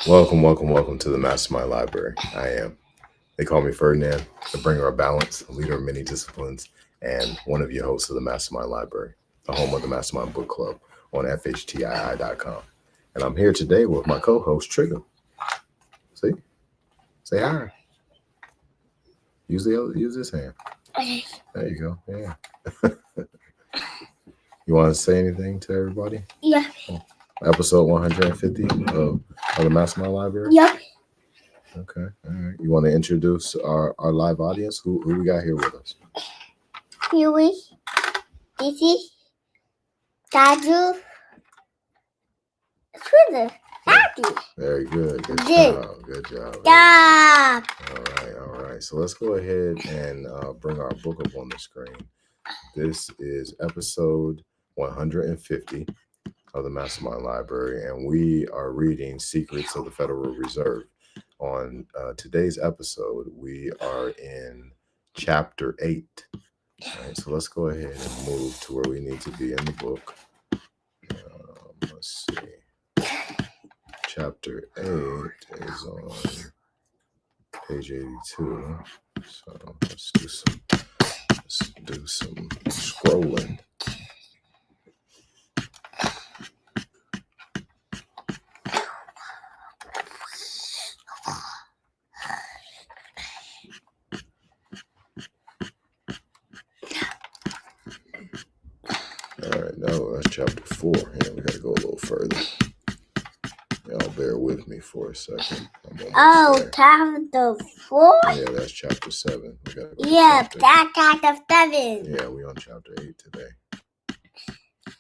Welcome to the MasterMind Library. They call me Ferdinand, the bringer of balance, a leader of many disciplines, and one of your hosts of the MasterMind Library, the home of the MasterMind Book Club on FHTII.com. And I'm here today with my co-host, Trigger. See? Say hi. Use this hand. There you go. Yeah. You want to say anything to everybody? Yeah. Episode 150 of the MasterMind Library? Yep. Okay. All right. You want to introduce our live audience? Who we got here with us? Huey. Dizzy. Dadu. Twitter. Daddy. Very good. Good Good. job. Good job. Stop. All right. So let's go ahead and bring our book up on the screen. This is episode 150 of the MasterMind Library, and we are reading Secrets of the Federal Reserve. On today's episode, we are in chapter 8. All right, so let's go ahead and move to where we need to be in the book. Let's see. Chapter 8 is on page 82. So let's do some scrolling. All right, no, that's chapter 4. Yeah, we got to go a little further. Y'all bear with me for a second. Chapter 4? Yeah, that's chapter 7. We gotta go that's chapter 7. Yeah, we on chapter 8 today.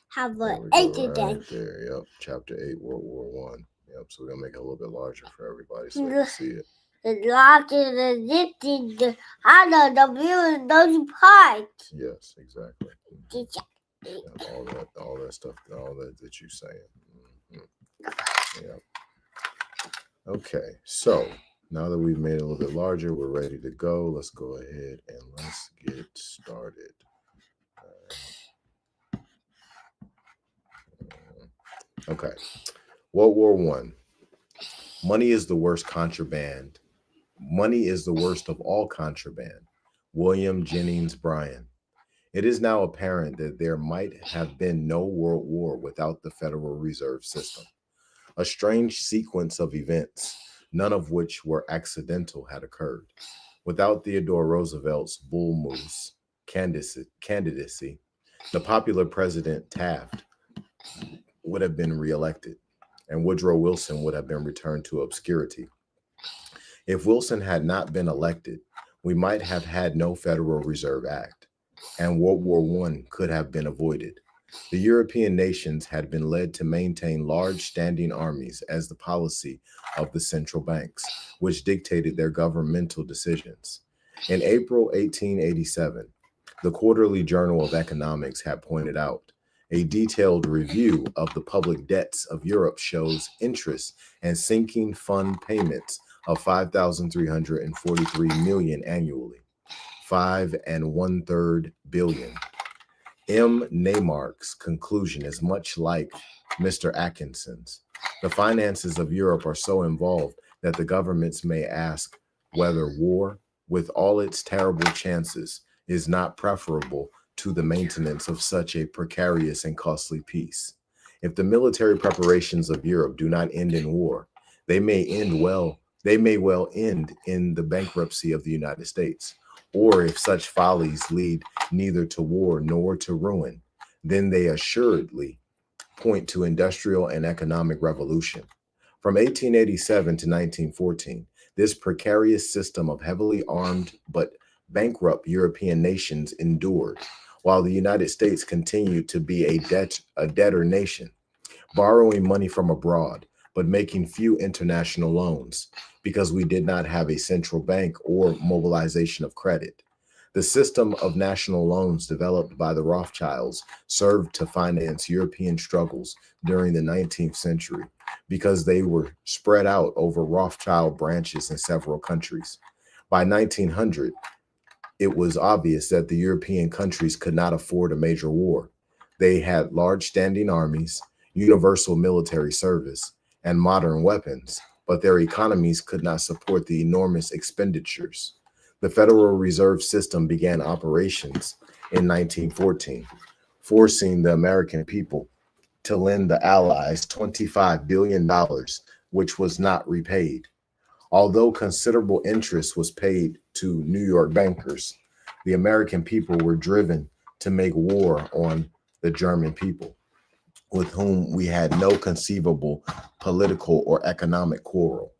How about There 8 we go, today? right there, yep. Chapter 8, World War I. Yep, so we're going to make it a little bit larger for everybody so they can see it. The larger the distance, the harder the view those parts. Yes, exactly. Yep. All that stuff, all that you're saying. Mm-hmm. Yep. Okay, so now that we've made it a little bit larger, we're ready to go. Let's go ahead and let's get started. Okay, World War I. Money is the worst contraband. Money is the worst of all contraband. William Jennings Bryan. It is now apparent that there might have been no world war without the Federal Reserve System. A strange sequence of events, none of which were accidental, had occurred. Without Theodore Roosevelt's bull moose candidacy, the popular President Taft would have been reelected, and Woodrow Wilson would have been returned to obscurity. If Wilson had not been elected, we might have had no Federal Reserve Act, and World War I could have been avoided. The European nations had been led to maintain large standing armies as the policy of the central banks, which dictated their governmental decisions. In April 1887, the Quarterly Journal of Economics had pointed out, a detailed review of the public debts of Europe shows interest and sinking fund payments of 5,343 million annually, 5 1/3 billion. M. Neymark's conclusion is much like Mr. Atkinson's. The finances of Europe are so involved that the governments may ask whether war, with all its terrible chances, is not preferable to the maintenance of such a precarious and costly peace. If the military preparations of Europe do not end in war, they may well end in the bankruptcy of the United States. Or if such follies lead neither to war nor to ruin, then they assuredly point to industrial and economic revolution. From 1887 to 1914, this precarious system of heavily armed but bankrupt European nations endured, while the United States continued to be a debtor nation, borrowing money from abroad, but making few international loans, because we did not have a central bank or mobilization of credit. The system of national loans developed by the Rothschilds served to finance European struggles during the 19th century, because they were spread out over Rothschild branches in several countries. By 1900, it was obvious that the European countries could not afford a major war. They had large standing armies, universal military service, and modern weapons, but their economies could not support the enormous expenditures. The Federal Reserve System began operations in 1914, forcing the American people to lend the Allies $25 billion, which was not repaid. Although considerable interest was paid to New York bankers, the American people were driven to make war on the German people, with whom we had no conceivable political or economic quarrel.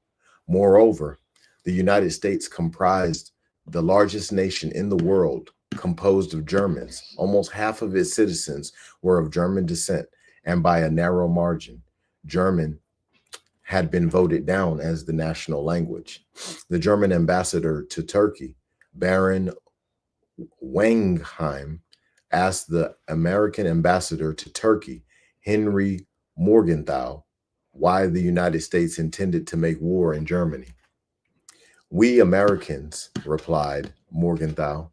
Moreover, the United States comprised the largest nation in the world, composed of Germans. Almost half of its citizens were of German descent, and by a narrow margin, German had been voted down as the national language. The German ambassador to Turkey, Baron Wangenheim, asked the American ambassador to Turkey, Henry Morgenthau, why the United States intended to make war in Germany. "We Americans," replied Morgenthau,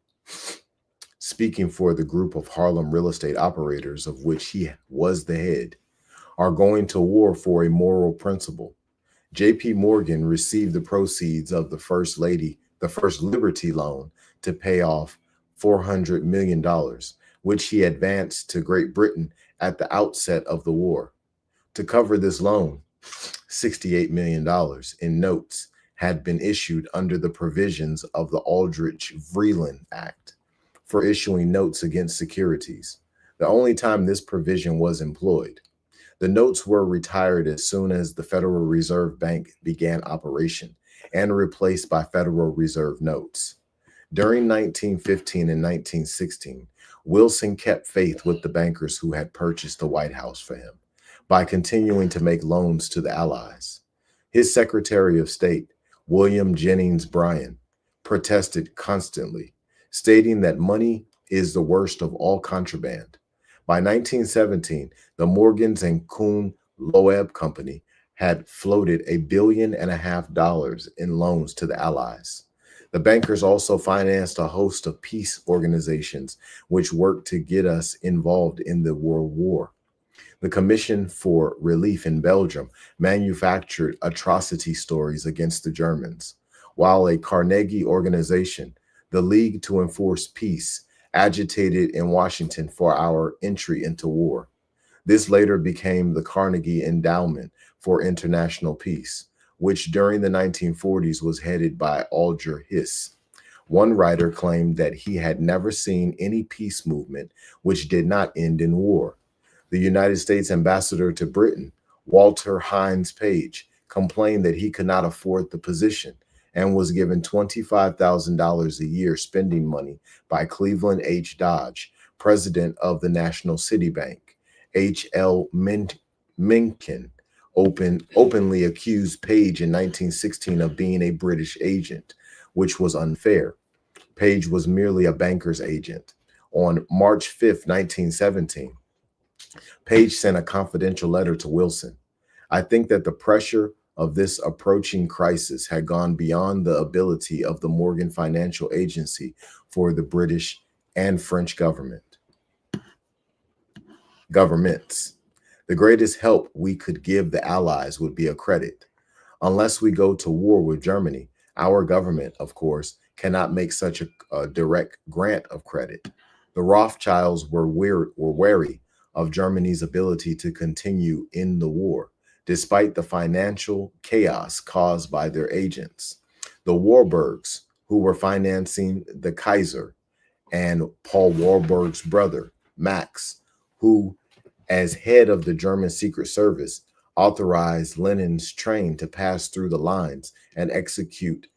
speaking for the group of Harlem real estate operators of which he was the head, "are going to war for a moral principle." J.P. Morgan received the proceeds of the First Liberty loan to pay off $400 million, which he advanced to Great Britain at the outset of the war. To cover this loan, $68 million in notes had been issued under the provisions of the Aldrich-Vreeland Act for issuing notes against securities, the only time this provision was employed. The notes were retired as soon as the Federal Reserve Bank began operation and replaced by Federal Reserve notes. During 1915 and 1916, Wilson kept faith with the bankers who had purchased the White House for him by continuing to make loans to the Allies. His Secretary of State, William Jennings Bryan, protested constantly, stating that money is the worst of all contraband. By 1917, the Morgans and Kuhn Loeb Company had floated $1.5 billion in loans to the Allies. The bankers also financed a host of peace organizations which worked to get us involved in the World War. The Commission for Relief in Belgium manufactured atrocity stories against the Germans, while a Carnegie organization, the League to Enforce Peace, agitated in Washington for our entry into war. This later became the Carnegie Endowment for International Peace, which during the 1940s was headed by Alger Hiss. One writer claimed that he had never seen any peace movement which did not end in war. The United States ambassador to Britain, Walter Hines Page, complained that he could not afford the position and was given $25,000 a year spending money by Cleveland H. Dodge, president of the National City Bank. H.L. Mencken openly accused Page in 1916 of being a British agent, which was unfair. Page was merely a banker's agent. On March 5, 1917, Page sent a confidential letter to Wilson. "I think that the pressure of this approaching crisis had gone beyond the ability of the Morgan Financial Agency for the British and French governments. The greatest help we could give the Allies would be a credit. Unless we go to war with Germany, our government, of course, cannot make such a direct grant of credit. The Rothschilds were wary of Germany's ability to continue in the war, despite the financial chaos caused by their agents. The Warburgs, who were financing the Kaiser, and Paul Warburg's brother, Max, who, as head of the German Secret Service, authorized Lenin's train to pass through the lines and execute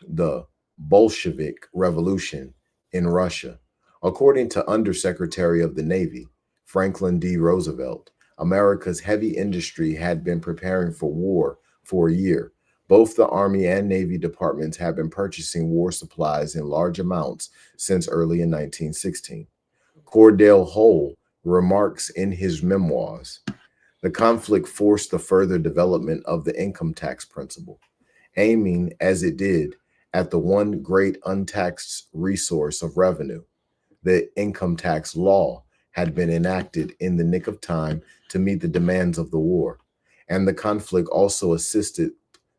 the Bolshevik Revolution in Russia. According to Undersecretary of the Navy, Franklin D. Roosevelt, America's heavy industry had been preparing for war for a year. Both the Army and Navy departments had been purchasing war supplies in large amounts since early in 1916. Cordell Hull remarks in his memoirs, "The conflict forced the further development of the income tax principle, aiming, as it did, at the one great untaxed resource of revenue. The income tax law had been enacted in the nick of time to meet the demands of the war, and the conflict also assisted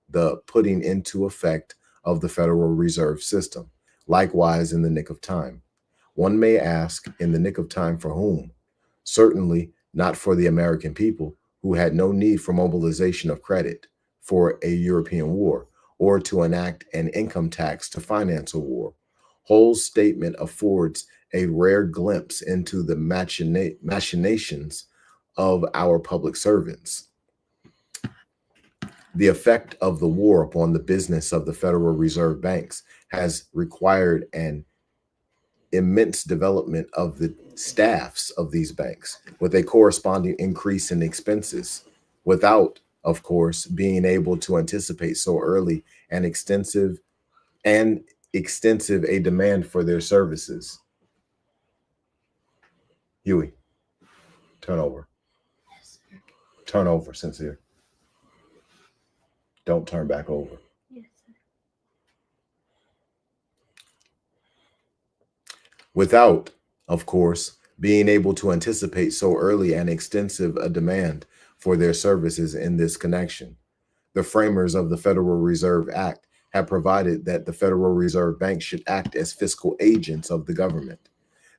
the putting into effect of the Federal Reserve System, likewise in the nick of time. One may ask, in the nick of time for whom? Certainly not for the American people, who had no need for mobilization of credit for a European war, or to enact an income tax to finance a war. Hull's statement affords a rare glimpse into the machinations of our public servants. The effect of the war upon the business of the Federal Reserve banks has required an immense development of the staffs of these banks, with a corresponding increase in expenses, without, of course, being able to anticipate so early and extensive a demand for their services. Huey, turn over. Turn over, Sincere. Don't turn back over. Yes, sir. Without, of course, being able to anticipate so early and extensive a demand for their services in this connection. The framers of the Federal Reserve Act have provided that the Federal Reserve Bank should act as fiscal agents of the government.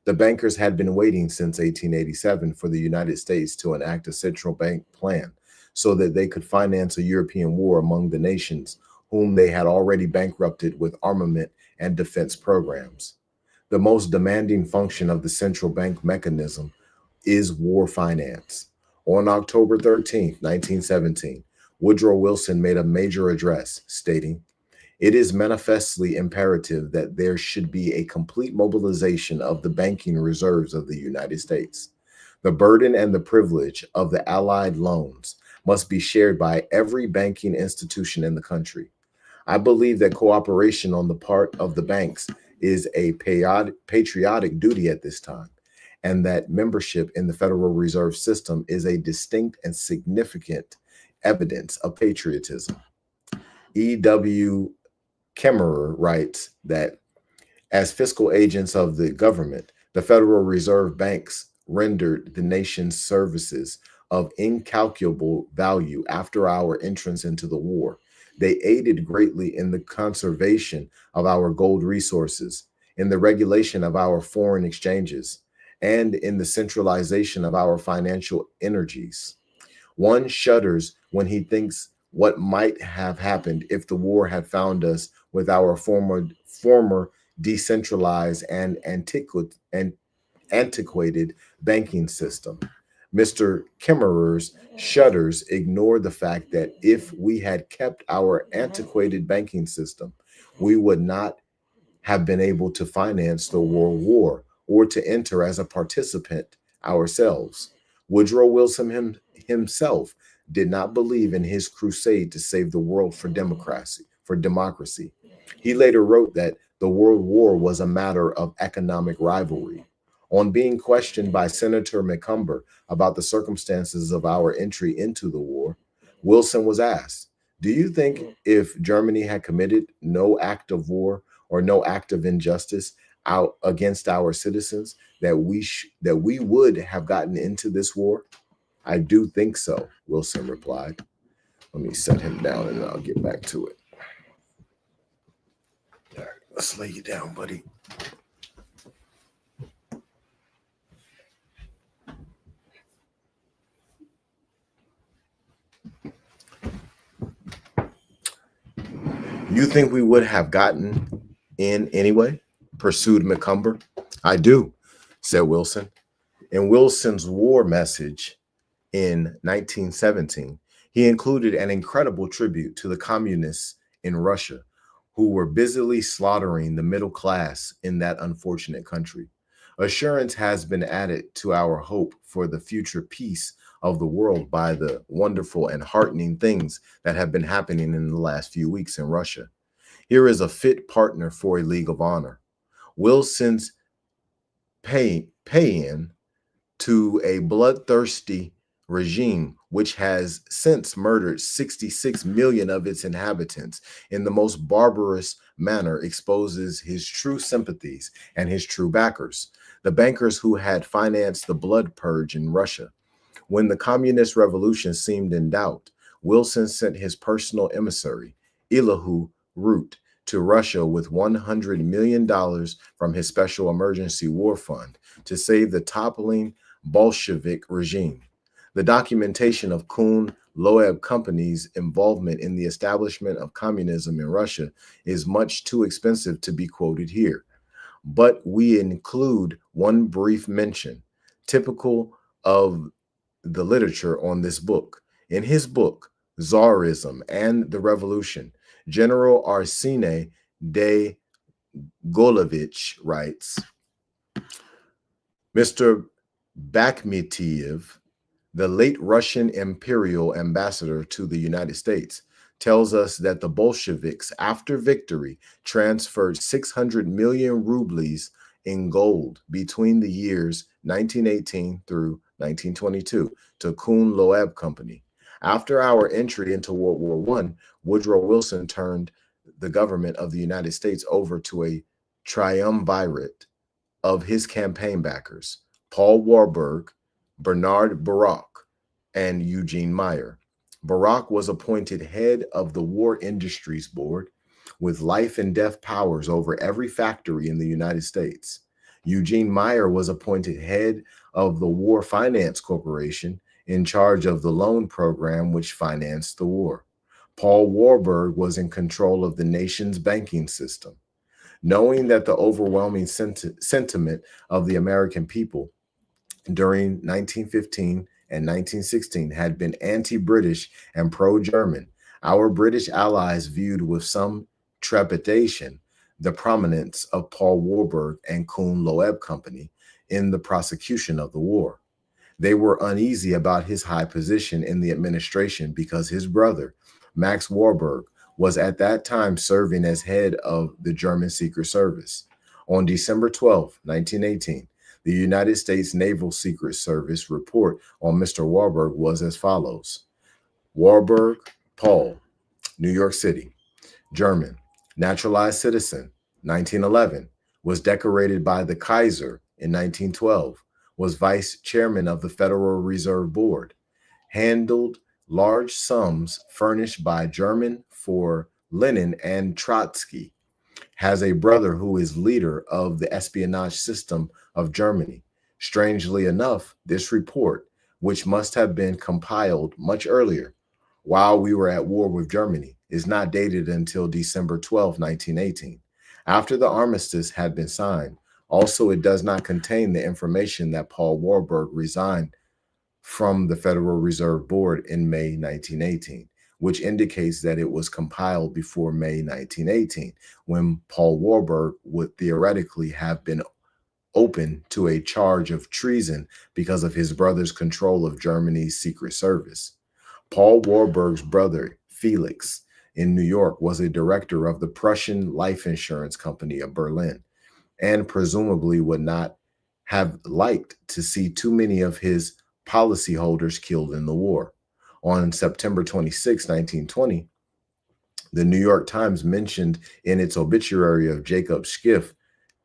The bankers had been waiting since 1887 for the United States to enact a central bank plan so that they could finance a European war among the nations whom they had already bankrupted with armament and defense programs. The most demanding function of the central bank mechanism is war finance. On October 13, 1917, Woodrow Wilson made a major address stating, "It is manifestly imperative that there should be a complete mobilization of the banking reserves of the United States. The burden and the privilege of the Allied loans must be shared by every banking institution in the country. I believe that cooperation on the part of the banks is a patriotic duty at this time, and that membership in the Federal Reserve System is a distinct and significant evidence of patriotism." E.W. Kemmerer writes that as fiscal agents of the government, the Federal Reserve banks rendered the nation's services of incalculable value after our entrance into the war. They aided greatly in the conservation of our gold resources, in the regulation of our foreign exchanges, and in the centralization of our financial energies. One shudders when he thinks what might have happened if the war had found us with our former decentralized and antiquated banking system. Mr. Kemmerer's shudders ignore the fact that if we had kept our antiquated banking system, we would not have been able to finance the World War or to enter as a participant ourselves. Woodrow Wilson himself did not believe in his crusade to save the world for democracy. He later wrote that the World War was a matter of economic rivalry. On being questioned by Senator McCumber about the circumstances of our entry into the war, Wilson was asked, "Do you think if Germany had committed no act of war or no act of injustice out against our citizens, that we would have gotten into this war?" "I do think so," Wilson replied. Let me set him down and I'll get back to it. All right, let's lay you down, buddy. "You think we would have gotten in anyway?" pursued McCumber. "I do," said Wilson. In Wilson's war message in 1917, he included an incredible tribute to the communists in Russia who were busily slaughtering the middle class in that unfortunate country. Assurance has been added to our hope for the future peace of the world by the wonderful and heartening things that have been happening in the last few weeks in Russia. Here is a fit partner for a League of Honor. Wilson's pay-in to a bloodthirsty regime which has since murdered 66 million of its inhabitants in the most barbarous manner exposes his true sympathies and his true backers, the bankers who had financed the blood purge in Russia. When the communist revolution seemed in doubt, Wilson sent his personal emissary, Elihu Root to Russia with $100 million from his Special Emergency War Fund to save the toppling Bolshevik regime. The documentation of Kuhn-Loeb Company's involvement in the establishment of communism in Russia is much too expensive to be quoted here, but we include one brief mention, typical of the literature on this book. In his book, Tsarism and the Revolution, General Arseny de Golovich writes, Mr. Bakhmetiev, the late Russian imperial ambassador to the United States, tells us that the Bolsheviks, after victory, transferred 600 million rubles in gold between the years 1918 through 1922 to Kuhn-Loeb Company. After our entry into World War I, Woodrow Wilson turned the government of the United States over to a triumvirate of his campaign backers, Paul Warburg, Bernard Baruch, and Eugene Meyer. Baruch was appointed head of the War Industries Board with life and death powers over every factory in the United States. Eugene Meyer was appointed head of the War Finance Corporation in charge of the loan program which financed the war. Paul Warburg was in control of the nation's banking system. Knowing that the overwhelming sentiment of the American people during 1915 and 1916 had been anti-British and pro-German, our British allies viewed with some trepidation the prominence of Paul Warburg and Kuhn-Loeb Company in the prosecution of the war. They were uneasy about his high position in the administration because his brother, Max Warburg, was at that time serving as head of the German Secret Service. On December 12, 1918, the United States Naval Secret Service report on Mr. Warburg was as follows. Warburg, Paul, New York City, German, naturalized citizen, 1911, was decorated by the Kaiser in 1912, was vice chairman of the Federal Reserve Board, handled large sums furnished by German for Lenin and Trotsky, has a brother who is leader of the espionage system of Germany. Strangely enough, this report, which must have been compiled much earlier, while we were at war with Germany, is not dated until December 12, 1918, after the armistice had been signed. Also, it does not contain the information that Paul Warburg resigned from the Federal Reserve Board in May 1918, which indicates that it was compiled before May 1918, when Paul Warburg would theoretically have been open to a charge of treason because of his brother's control of Germany's Secret Service. Paul Warburg's brother, Felix, in New York, was a director of the Prussian Life Insurance Company of Berlin, and presumably would not have liked to see too many of his policyholders killed in the war. On September 26, 1920, the New York Times mentioned in its obituary of Jacob Schiff,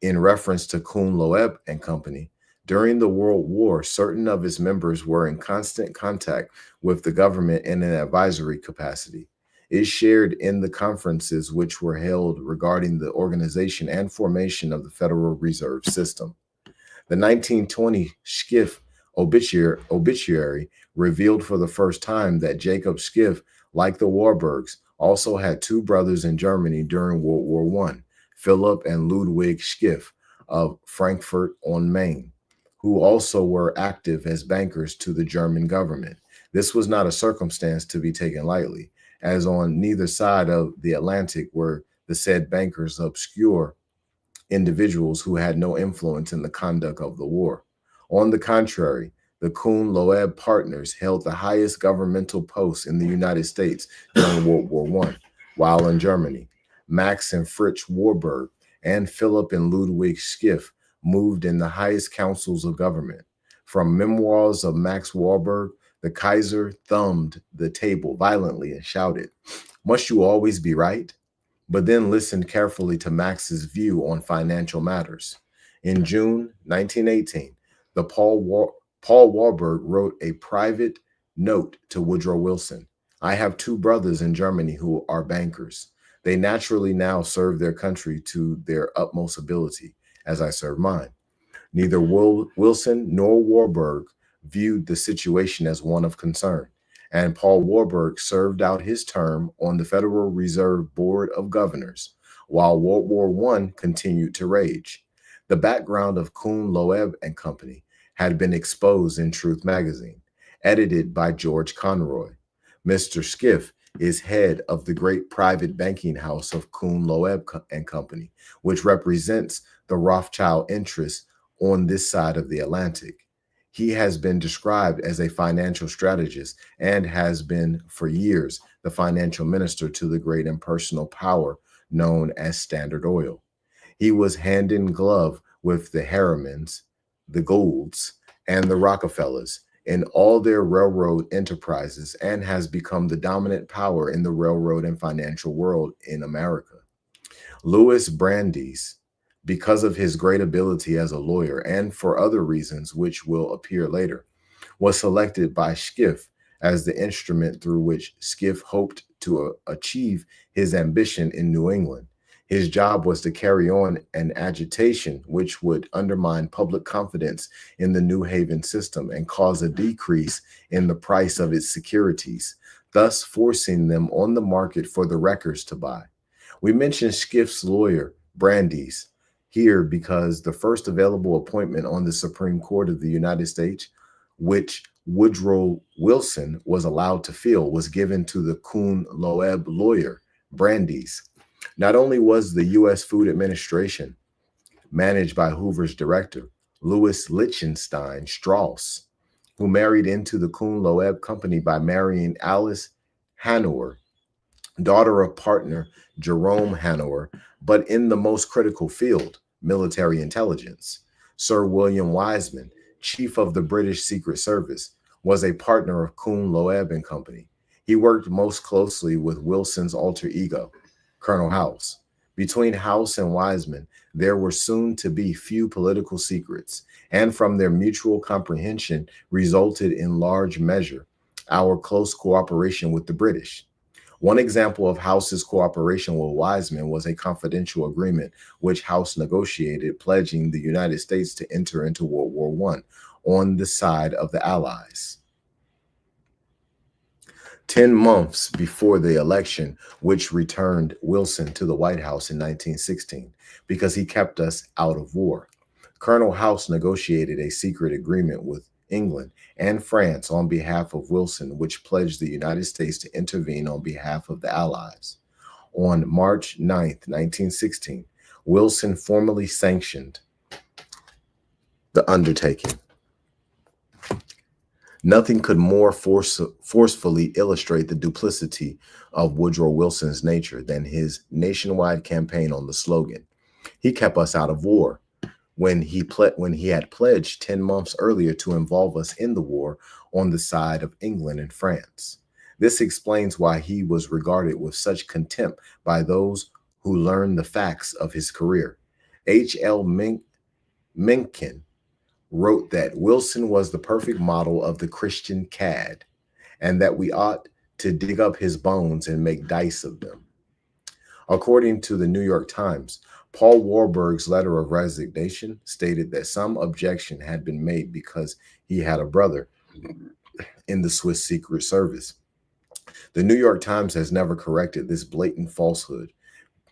in reference to Kuhn-Loeb and Company, during the World War, certain of its members were in constant contact with the government in an advisory capacity. It shared in the conferences which were held regarding the organization and formation of the Federal Reserve System. The 1920 Schiff obituary revealed for the first time that Jacob Schiff, like the Warburgs, also had two brothers in Germany during World War I, Philip and Ludwig Schiff of Frankfurt on Main, who also were active as bankers to the German government. This was not a circumstance to be taken lightly, as on neither side of the Atlantic were the said bankers obscure individuals who had no influence in the conduct of the war. On the contrary, the Kuhn-Loeb partners held the highest governmental posts in the United States during World War I, while in Germany, Max and Fritz Warburg and Philip and Ludwig Schiff moved in the highest councils of government. From memoirs of Max Warburg, the Kaiser thumbed the table violently and shouted, "Must you always be right?" But then listened carefully to Max's view on financial matters. In June 1918, Paul Warburg wrote a private note to Woodrow Wilson. "I have two brothers in Germany who are bankers. They naturally now serve their country to their utmost ability, as I serve mine. Neither Wilson nor Warburg viewed the situation as one of concern, and Paul Warburg served out his term on the Federal Reserve Board of Governors, while World War I continued to rage. The background of Kuhn Loeb and Company had been exposed in Truth magazine, edited by George Conroy. Mr. Skiff is head of the great private banking house of Kuhn Loeb and Company, which represents the Rothschild interests on this side of the Atlantic. He has been described as a financial strategist and has been for years the financial minister to the great impersonal power known as Standard Oil. He was hand in glove with the Harrimans, the Goulds, and the Rockefellers in all their railroad enterprises and has become the dominant power in the railroad and financial world in America. Louis Brandeis, because of his great ability as a lawyer and for other reasons which will appear later, was selected by Skiff as the instrument through which Skiff hoped to achieve his ambition in New England. His job was to carry on an agitation which would undermine public confidence in the New Haven system and cause a decrease in the price of its securities, thus forcing them on the market for the wreckers to buy. We mention Skiff's lawyer, Brandeis, here because the first available appointment on the Supreme Court of the United States, which Woodrow Wilson was allowed to fill, was given to the Kuhn Loeb lawyer, Brandeis. Not only was the U.S. Food Administration managed by Hoover's director, Louis Lichtenstein Strauss, who married into the Kuhn Loeb Company by marrying Alice Hanover, daughter of partner Jerome Hanover, but in the most critical field, military intelligence. Sir William Wiseman, chief of the British Secret Service, was a partner of Kuhn Loeb and Company. He worked most closely with Wilson's alter ego, Colonel House. Between House and Wiseman, there were soon to be few political secrets, and from their mutual comprehension resulted in large measure our close cooperation with the British. One example of House's cooperation with Wiseman was a confidential agreement which House negotiated, pledging the United States to enter into World War I on the side of the Allies. 10 months before the election, which returned Wilson to the White House in 1916, because he kept us out of war, Colonel House negotiated a secret agreement with England and France on behalf of Wilson, which pledged the United States to intervene on behalf of the Allies. On March 9, 1916, Wilson formally sanctioned the undertaking. Nothing could more forcefully illustrate the duplicity of Woodrow Wilson's nature than his nationwide campaign on the slogan, "He kept us out of war," when he had pledged 10 months earlier to involve us in the war on the side of England and France. This explains why he was regarded with such contempt by those who learned the facts of his career. H.L. Mencken wrote that Wilson was the perfect model of the Christian cad, and that we ought to dig up his bones and make dice of them. According to the New York Times, Paul Warburg's letter of resignation stated that some objection had been made because he had a brother in the Swiss Secret Service. The New York Times has never corrected this blatant falsehood,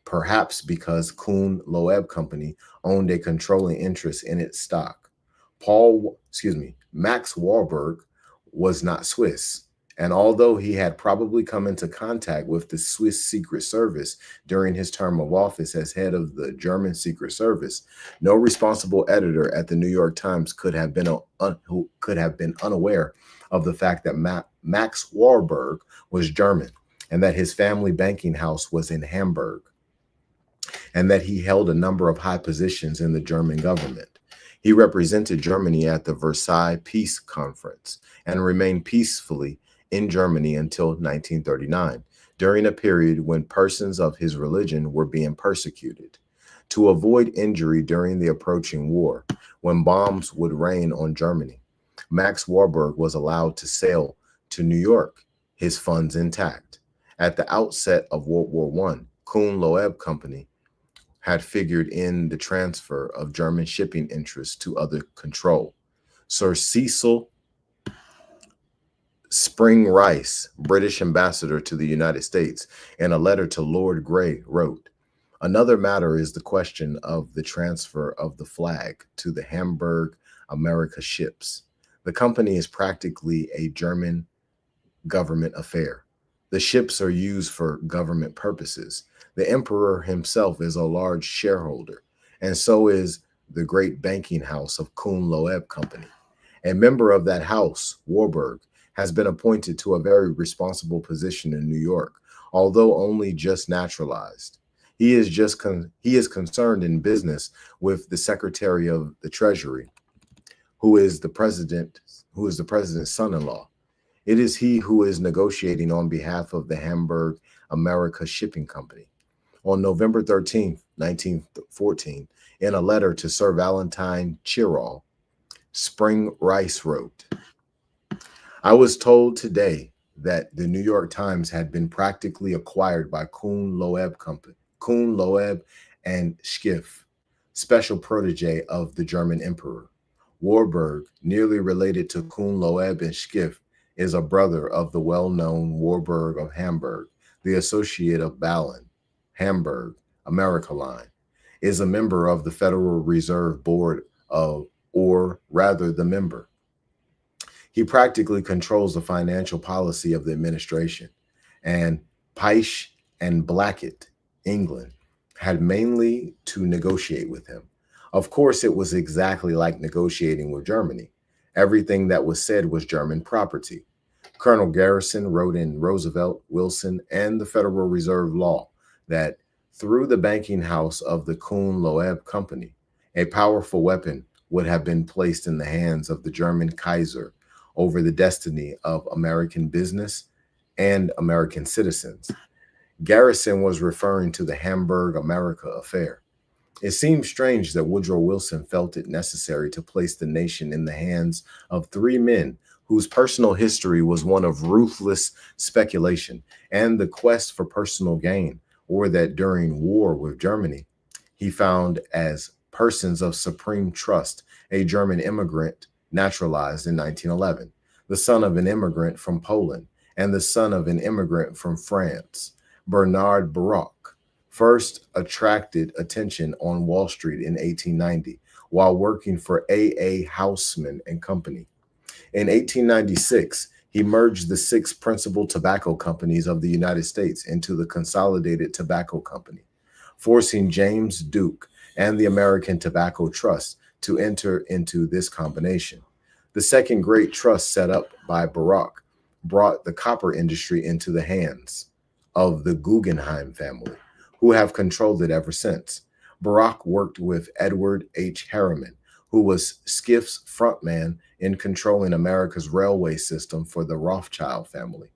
perhaps because Kuhn Loeb Company owned a controlling interest in its stock. Max Warburg was not Swiss, and although he had probably come into contact with the Swiss Secret Service during his term of office as head of the German Secret Service, no responsible editor at the New York Times could have been unaware of the fact that Max Warburg was German, and that his family banking house was in Hamburg, and that he held a number of high positions in the German government. He represented Germany at the Versailles Peace Conference and remained peacefully in Germany until 1939, during a period when persons of his religion were being persecuted. To avoid injury during the approaching war, when bombs would rain on Germany, Max Warburg was allowed to sail to New York, his funds intact. At the outset of World War I, Kuhn-Loeb Company had figured in the transfer of German shipping interests to other control. Sir Cecil Spring Rice, British ambassador to the United States, in a letter to Lord Grey wrote, "Another matter is the question of the transfer of the flag to the Hamburg America ships. The company is practically a German government affair. The ships are used for government purposes. The emperor himself is a large shareholder, and so is the great banking house of Kuhn-Loeb Company. A member of that house, Warburg, has been appointed to a very responsible position in New York, although only just naturalized. He is concerned in business with the Secretary of the Treasury, who is the president's son-in-law. It is he who is negotiating on behalf of the Hamburg America Shipping Company." On November 13th, 1914, in a letter to Sir Valentine Chirall, Spring Rice wrote, "I was told today that the New York Times had been practically acquired by Kuhn-Loeb Company, Kuhn-Loeb and Schiff, special protege of the German emperor. Warburg, nearly related to Kuhn-Loeb and Schiff, is a brother of the well-known Warburg of Hamburg, the associate of Ballon, Hamburg, America Line, is a member of the Federal Reserve Board of, or rather the member. He practically controls the financial policy of the administration, and Peisch and Blackett, England, had mainly to negotiate with him. Of course, it was exactly like negotiating with Germany. Everything that was said was German property. Colonel Garrison wrote in Roosevelt, Wilson, and the Federal Reserve Law that through the banking house of the Kuhn-Loeb Company, a powerful weapon would have been placed in the hands of the German Kaiser over the destiny of American business and American citizens. Garrison was referring to the Hamburg America affair. It seems strange that Woodrow Wilson felt it necessary to place the nation in the hands of three men whose personal history was one of ruthless speculation and the quest for personal gain, or that during war with Germany, he found as persons of supreme trust a German immigrant naturalized in 1911, the son of an immigrant from Poland, and the son of an immigrant from France. Bernard Baruch first attracted attention on Wall Street in 1890 while working for A. Houseman and Company. In 1896, he merged the six principal tobacco companies of the United States into the Consolidated Tobacco Company, forcing James Duke and the American Tobacco Trust to enter into this combination. The second great trust set up by Baruch brought the copper industry into the hands of the Guggenheim family, who have controlled it ever since. Baruch worked with Edward H. Harriman, who was Skiff's frontman in controlling America's railway system for the Rothschild family.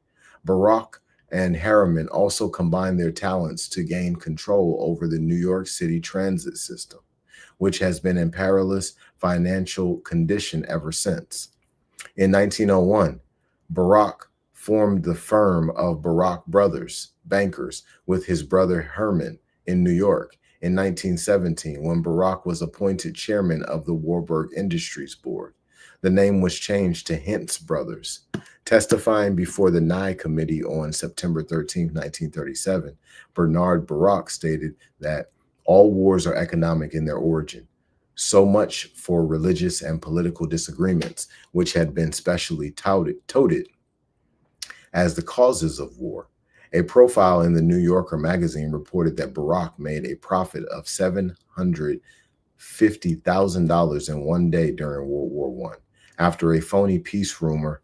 Baruch and Harriman also combined their talents to gain control over the New York City transit system, which has been in perilous financial condition ever since. In 1901, Baruch formed the firm of Baruch Brothers, bankers, with his brother Herman in New York. In 1917, when Baruch was appointed chairman of the Warburg Industries Board, the name was changed to Hintz Brothers. Testifying before the Nye Committee on September 13, 1937, Bernard Baruch stated that all wars are economic in their origin. So much for religious and political disagreements, which had been specially touted as the causes of war. A profile in the New Yorker magazine reported that Baruch made a profit of $750,000 in one day during World War I, after a phony peace rumor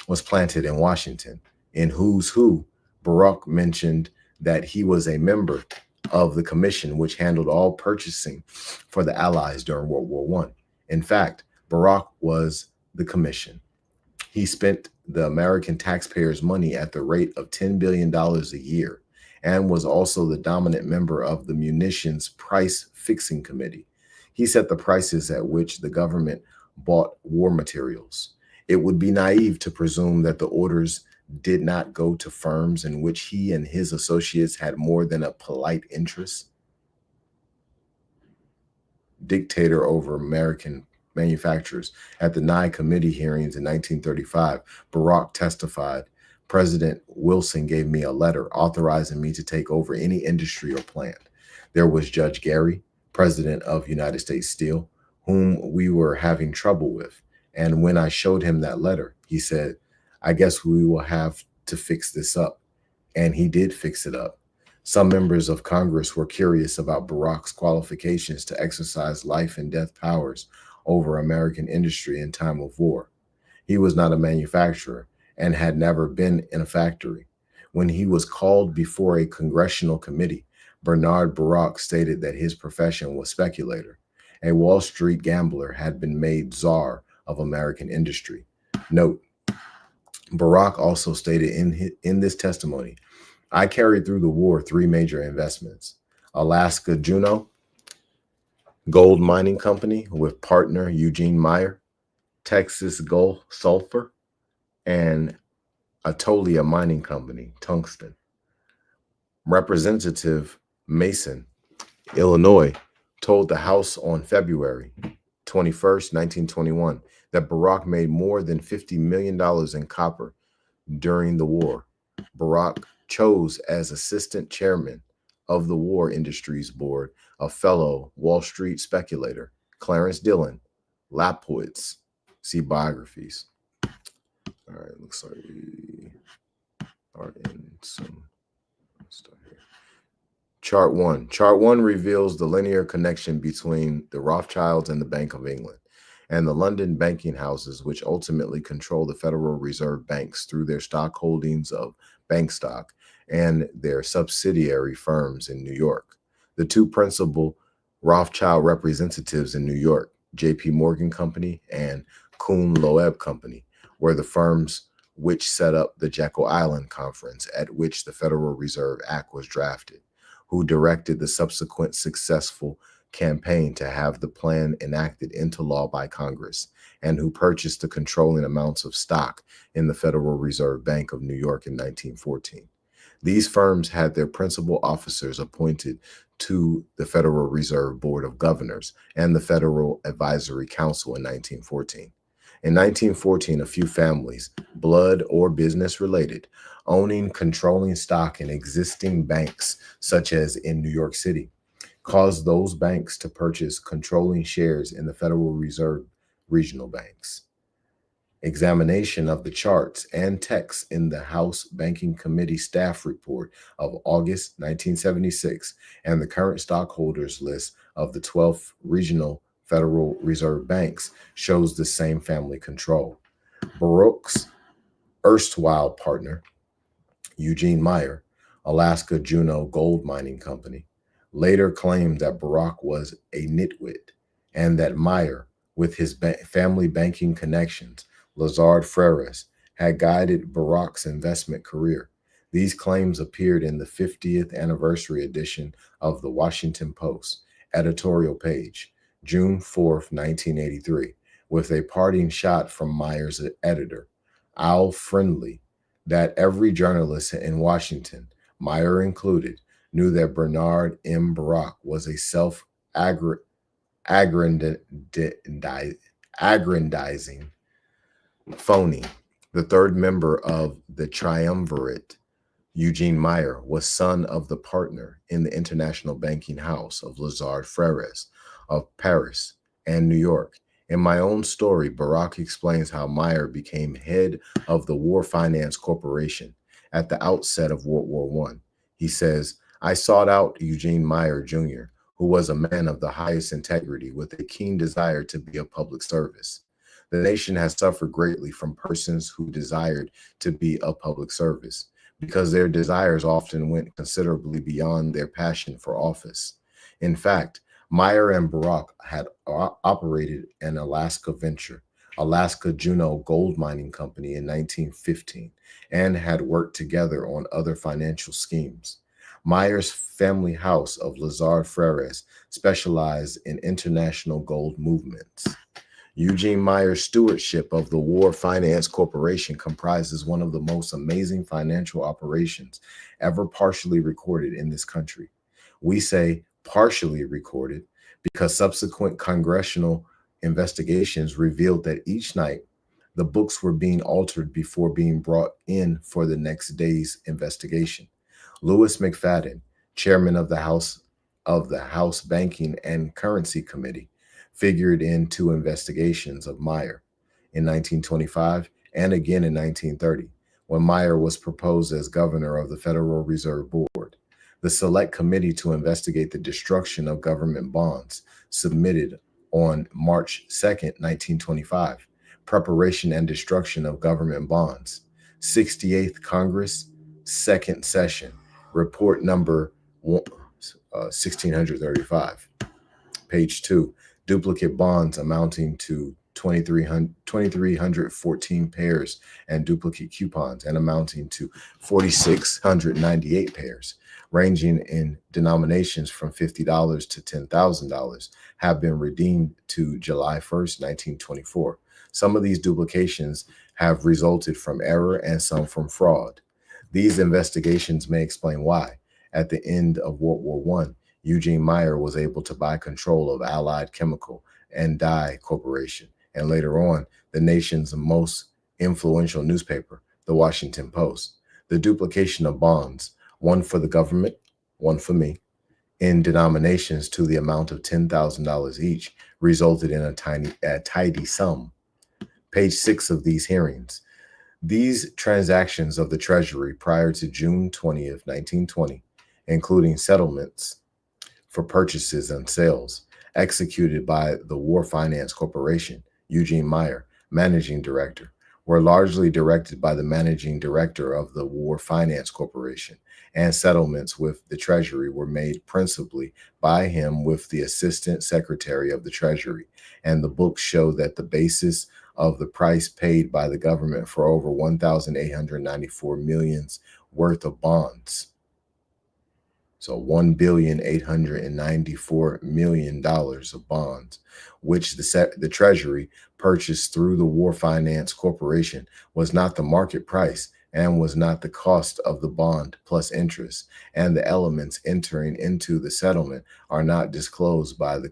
was planted in Washington. In Who's Who, Baruch mentioned that he was a member of the commission which handled all purchasing for the Allies during World War I. In fact, Baruch was the commission. He spent the American taxpayers' money at the rate of $10 billion a year and was also the dominant member of the Munitions Price Fixing Committee. He set the prices at which the government bought war materials. It would be naive to presume that the orders did not go to firms in which he and his associates had more than a polite interest? Dictator over American manufacturers. At the Nye Committee hearings in 1935, Barack testified, President Wilson gave me a letter authorizing me to take over any industry or plant. There was Judge Gary, president of United States Steel, whom we were having trouble with. And when I showed him that letter, he said, I guess we will have to fix this up. And he did fix it up. Some members of Congress were curious about Barack's qualifications to exercise life and death powers over American industry in time of war. He was not a manufacturer and had never been in a factory. When he was called before a congressional committee, Bernard Barack stated that his profession was speculator. A Wall Street gambler had been made czar of American industry. Note, Barack also stated in this testimony, I carried through the war 3 major investments: Alaska Juneau Gold Mining Company with partner Eugene Meyer, Texas Gold Sulfur, and Atolia Mining Company, Tungsten. Representative Mason, Illinois, told the House on February 21st, 1921, that Barack made more than $50 million in copper during the war. Barack chose as assistant chairman of the War Industries Board a fellow Wall Street speculator, Clarence Dillon Lapowitz. See biographies. All right, looks like we are in some stuff here. Chart 1. Chart 1 reveals the linear connection between the Rothschilds and the Bank of England and the London banking houses, which ultimately control the Federal Reserve banks through their stock holdings of bank stock and their subsidiary firms in New York. The 2 principal Rothschild representatives in New York, J.P. Morgan Company and Kuhn Loeb Company, were the firms which set up the Jekyll Island Conference, at which the Federal Reserve Act was drafted, who directed the subsequent successful campaign to have the plan enacted into law by Congress, and who purchased the controlling amounts of stock in the Federal Reserve Bank of New York in 1914. These firms had their principal officers appointed to the Federal Reserve Board of Governors and the Federal Advisory Council in 1914. In 1914, a few families, blood or business related, owning controlling stock in existing banks, such as in New York City, caused those banks to purchase controlling shares in the Federal Reserve regional banks. Examination of the charts and texts in the House Banking Committee staff report of August 1976 and the current stockholders list of the 12 regional Federal Reserve banks shows the same family control. Barack's erstwhile partner, Eugene Meyer, Alaska Juneau Gold Mining Company, later claimed that Barack was a nitwit and that Meyer, with his family banking connections, Lazard Freres, had guided Barack's investment career. These claims appeared in the 50th anniversary edition of the Washington Post editorial page, June 4th, 1983, with a parting shot from Meyer's editor, Al Friendly, that every journalist in Washington, Meyer included, knew that Bernard M. Barack was a self-aggrandizing phony. The 3rd member of the triumvirate, Eugene Meyer, was son of the partner in the international banking house of Lazard Freres of Paris and New York. In my own story, Barack explains how Meyer became head of the War Finance Corporation at the outset of World War I. He says, I sought out Eugene Meyer, Jr., who was a man of the highest integrity with a keen desire to be of public service. The nation has suffered greatly from persons who desired to be of public service, because their desires often went considerably beyond their passion for office. In fact, Meyer and Barack had operated an Alaska venture, Alaska Juneau Gold Mining Company, in 1915, and had worked together on other financial schemes. Meyer's family house of Lazard Freres specialized in international gold movements. Eugene Meyer's stewardship of the War Finance Corporation comprises one of the most amazing financial operations ever partially recorded in this country. We say partially recorded because subsequent congressional investigations revealed that each night the books were being altered before being brought in for the next day's investigation. Louis McFadden, chairman of the House Banking and Currency Committee, figured in two investigations of Meyer in 1925 and again in 1930, when Meyer was proposed as governor of the Federal Reserve Board. The Select Committee to investigate the destruction of government bonds submitted on March 2nd, 1925, Preparation and Destruction of Government Bonds, 68th Congress, Second Session, Report number 1635. Page 2, duplicate bonds amounting to 2,314 pairs and duplicate coupons and amounting to 4,698 pairs, ranging in denominations from $50 to $10,000, have been redeemed to July 1st, 1924. Some of these duplications have resulted from error and some from fraud. These investigations may explain why, at the end of World War I, Eugene Meyer was able to buy control of Allied Chemical and Dye Corporation, and later on, the nation's most influential newspaper, the Washington Post. The duplication of bonds, one for the government, one for me, in denominations to the amount of $10,000 each, resulted in a tidy sum. Page 6 of these hearings. These transactions of the Treasury prior to June 20th, 1920, including settlements for purchases and sales, executed by the War Finance Corporation, Eugene Meyer, managing director, were largely directed by the managing director of the War Finance Corporation, and settlements with the Treasury were made principally by him with the Assistant Secretary of the Treasury, and the books show that the basis of the price paid by the government for over 1,894 million worth of bonds. So $1,894 million of bonds, which the Treasury purchased through the War Finance Corporation, was not the market price and was not the cost of the bond plus interest, and the elements entering into the settlement are not disclosed by the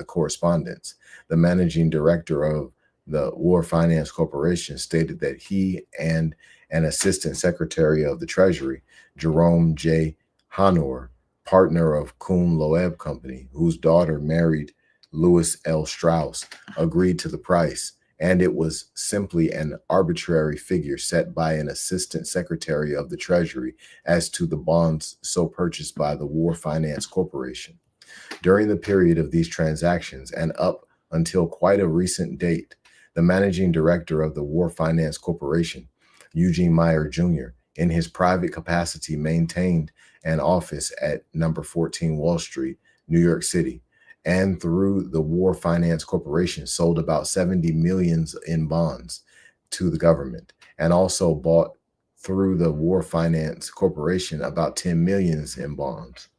correspondence. The managing director of the War Finance Corporation stated that he and an assistant secretary of the Treasury, Jerome J. Honor, partner of Kuhn Loeb Company, whose daughter married Louis L. Strauss, agreed to the price, and it was simply an arbitrary figure set by an assistant secretary of the Treasury as to the bonds so purchased by the War Finance Corporation. During the period of these transactions and up until quite a recent date, the managing director of the War Finance Corporation, Eugene Meyer Jr., in his private capacity maintained an office at number 14 Wall Street, New York City, and through the War Finance Corporation sold about 70 million in bonds to the government, and also bought through the War Finance Corporation about 10 million in bonds,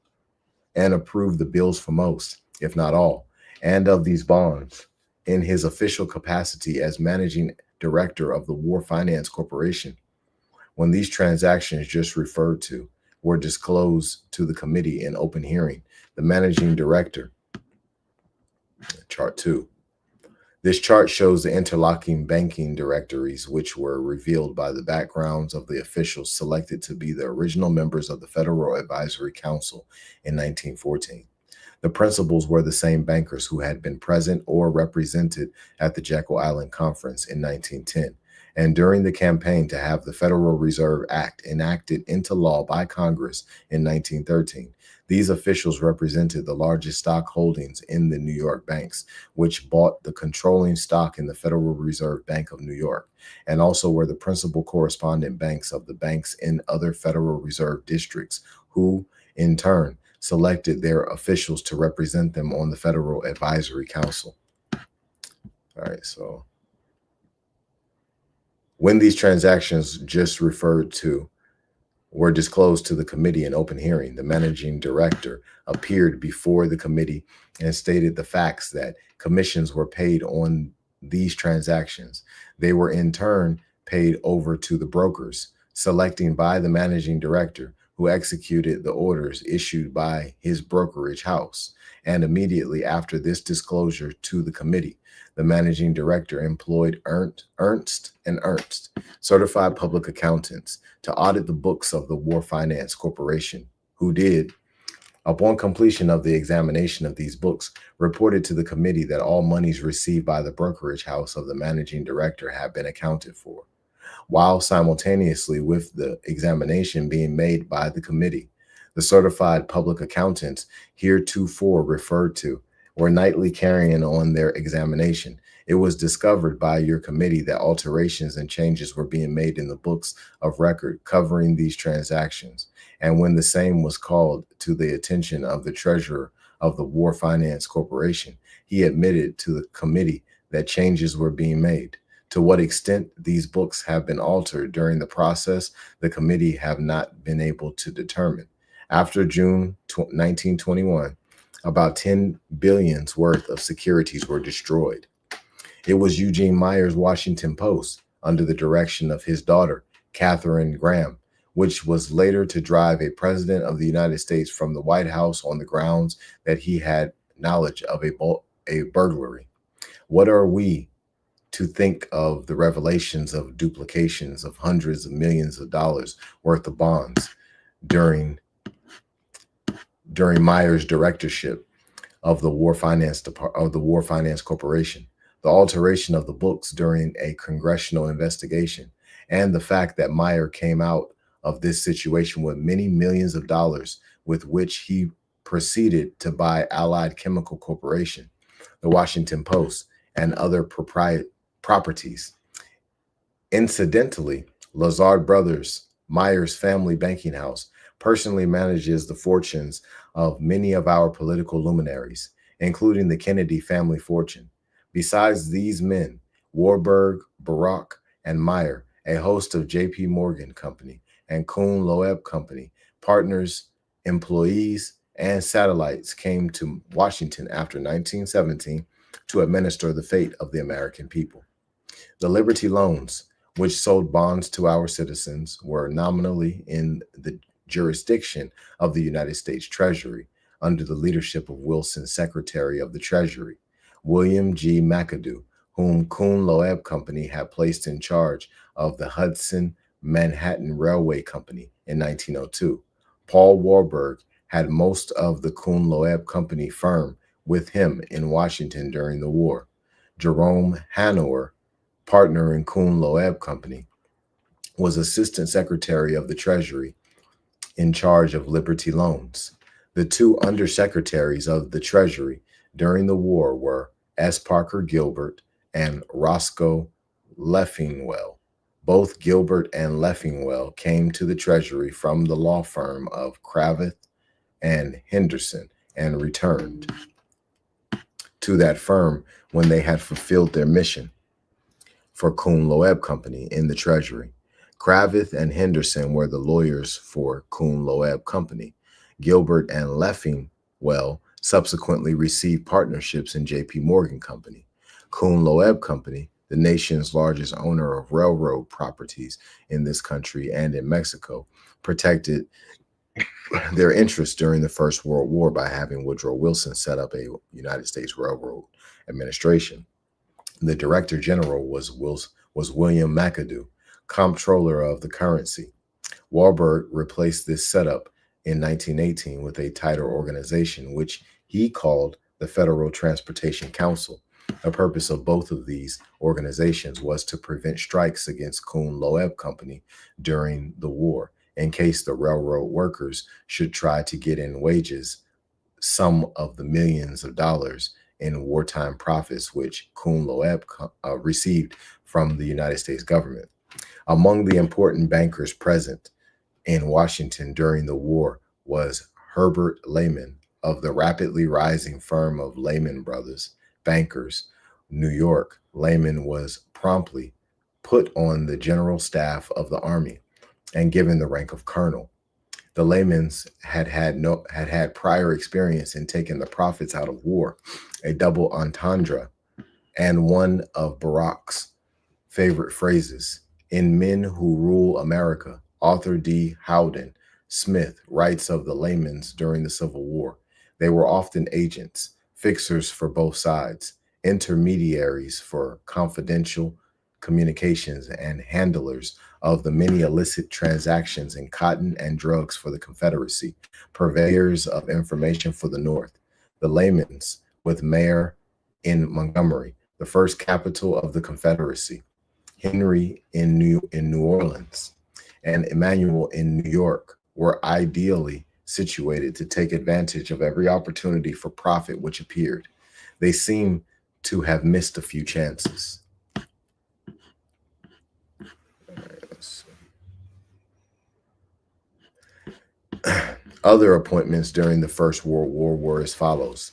and approved the bills for most, if not all, and of these bonds. In his official capacity as managing director of the War Finance Corporation, when these transactions just referred to were disclosed to the committee in open hearing, the managing director, chart 2. This chart shows the interlocking banking directories, which were revealed by the backgrounds of the officials selected to be the original members of the Federal Advisory Council in 1914. The principals were the same bankers who had been present or represented at the Jekyll Island Conference in 1910, and during the campaign to have the Federal Reserve Act enacted into law by Congress in 1913. These officials represented the largest stock holdings in the New York banks, which bought the controlling stock in the Federal Reserve Bank of New York, and also were the principal correspondent banks of the banks in other Federal Reserve districts, who, in turn, selected their officials to represent them on the Federal Advisory Council. All right, so when these transactions just referred to were disclosed to the committee in open hearing, the managing director appeared before the committee and stated the facts that commissions were paid on these transactions. They were in turn paid over to the brokers, selecting by the managing director, who executed the orders issued by his brokerage house. And immediately after this disclosure to the committee, the managing director employed Ernst and Ernst, certified public accountants, to audit the books of the War Finance Corporation, who did, upon completion of the examination of these books, reported to the committee that all monies received by the brokerage house of the managing director had been accounted for. While simultaneously with the examination being made by the committee, the certified public accountants heretofore referred to were nightly carrying on their examination. It was discovered by your committee that alterations and changes were being made in the books of record covering these transactions. And when the same was called to the attention of the treasurer of the War Finance Corporation, he admitted to the committee that changes were being made. To what extent these books have been altered during the process, the committee have not been able to determine. After June 1921, about 10 billions worth of securities were destroyed. It was Eugene Meyer's Washington Post, under the direction of his daughter, Katharine Graham, which was later to drive a president of the United States from the White House on the grounds that he had knowledge of a burglary. What are we to think of the revelations of duplications of hundreds of millions of dollars worth of bonds during Meyer's directorship of the War Finance Corporation, the alteration of the books during a congressional investigation, and the fact that Meyer came out of this situation with many millions of dollars with which he proceeded to buy Allied Chemical Corporation, the Washington Post, and other properties. Incidentally, Lazard Brothers, Meyer's family banking house, personally manages the fortunes of many of our political luminaries, including the Kennedy family fortune. Besides these men, Warburg, Barak, and Meyer, a host of J.P. Morgan Company and Kuhn Loeb Company, partners, employees, and satellites came to Washington after 1917 to administer the fate of the American people. The Liberty Loans, which sold bonds to our citizens, were nominally in the jurisdiction of the United States Treasury under the leadership of Wilson's Secretary of the Treasury, William G. McAdoo, whom Kuhn Loeb Company had placed in charge of the Hudson Manhattan Railway Company in 1902. Paul Warburg had most of the Kuhn Loeb Company firm with him in Washington during the war. Jerome Hanover, partner in Kuhn Loeb Company, was Assistant Secretary of the Treasury in charge of Liberty Loans. The two undersecretaries of the Treasury during the war were S. Parker Gilbert and Roscoe Leffingwell. Both Gilbert and Leffingwell came to the Treasury from the law firm of Cravath and Henderson and returned to that firm when they had fulfilled their mission for Kuhn Loeb Company in the Treasury. Cravath and Henderson were the lawyers for Kuhn Loeb Company. Gilbert and Leffingwell subsequently received partnerships in J.P. Morgan Company. Kuhn Loeb Company, the nation's largest owner of railroad properties in this country and in Mexico, protected their interests during the First World War by having Woodrow Wilson set up a United States Railroad Administration. The Director General was William McAdoo, Comptroller of the Currency. Warburg replaced this setup in 1918 with a tighter organization, which he called the Federal Transportation Council. The purpose of both of these organizations was to prevent strikes against Kuhn Loeb Company during the war, in case the railroad workers should try to get in wages some of the millions of dollars in wartime profits which Kuhn Loeb received from the United States government. Among the important bankers present in Washington during the war was Herbert Lehman of the rapidly rising firm of Lehman Brothers Bankers, New York. Lehman was promptly put on the general staff of the Army and given the rank of colonel. The Lehmans had prior experience in taking the profits out of war, a double entendre and one of Barack's favorite phrases. In Men Who Rule America, Arthur D. Howden Smith writes of the laymen during the Civil War. They were often agents, fixers for both sides, intermediaries for confidential communications, and handlers of the many illicit transactions in cotton and drugs for the Confederacy, purveyors of information for the North. The laymen's with Mayor in Montgomery, the first capital of the Confederacy, Henry in New Orleans, and Emmanuel in New York were ideally situated to take advantage of every opportunity for profit which appeared. They seem to have missed a few chances. Other appointments during the First World War were as follows.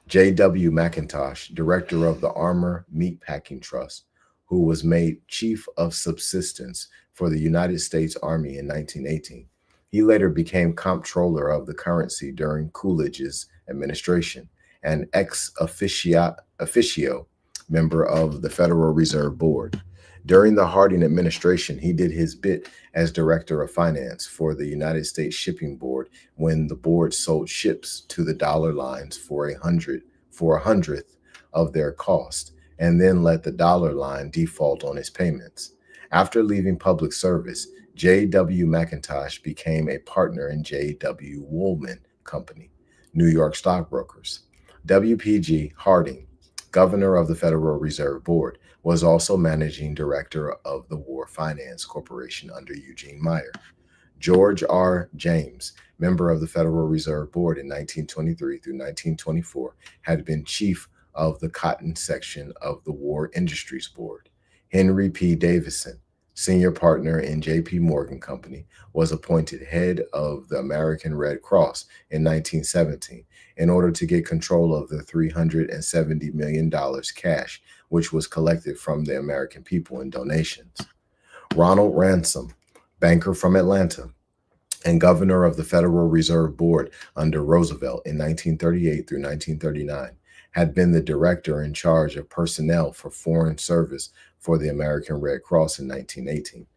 J.W. McIntosh, director of the Armor Meatpacking Trust, who was made chief of subsistence for the United States Army in 1918. He later became comptroller of the currency during Coolidge's administration and ex officio member of the Federal Reserve Board. During the Harding administration, he did his bit as director of finance for the United States Shipping Board when the board sold ships to the dollar lines for a hundredth of their cost, and then let the dollar line default on its payments. After leaving public service, J.W. McIntosh became a partner in J.W. Woolman Company, New York stockbrokers. W.P.G. Harding, governor of the Federal Reserve Board, was also managing director of the War Finance Corporation under Eugene Meyer. George R. James, member of the Federal Reserve Board in 1923 through 1924, had been chief of the cotton section of the War Industries Board. Henry P. Davison, senior partner in J.P. Morgan Company, was appointed head of the American Red Cross in 1917 in order to get control of the $370 million cash, which was collected from the American people in donations. Ronald Ransom, banker from Atlanta and governor of the Federal Reserve Board under Roosevelt in 1938 through 1939, had been the director in charge of personnel for foreign service for the American Red Cross in 1918.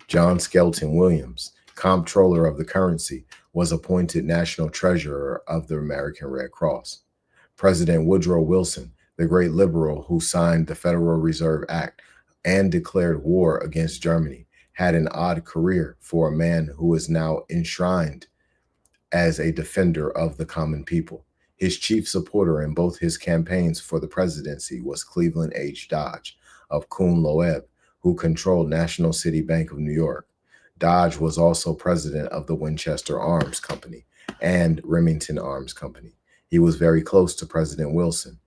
John Skelton Williams, comptroller of the currency, was appointed national treasurer of the American Red Cross. President Woodrow Wilson, the great liberal who signed the Federal Reserve Act and declared war against Germany, had an odd career for a man who is now enshrined as a defender of the common people. His chief supporter in both his campaigns for the presidency was Cleveland H. Dodge of Coon Loeb, who controlled National City Bank of New York. Dodge was also president of the Winchester Arms Company and Remington Arms Company. He was very close to President Wilson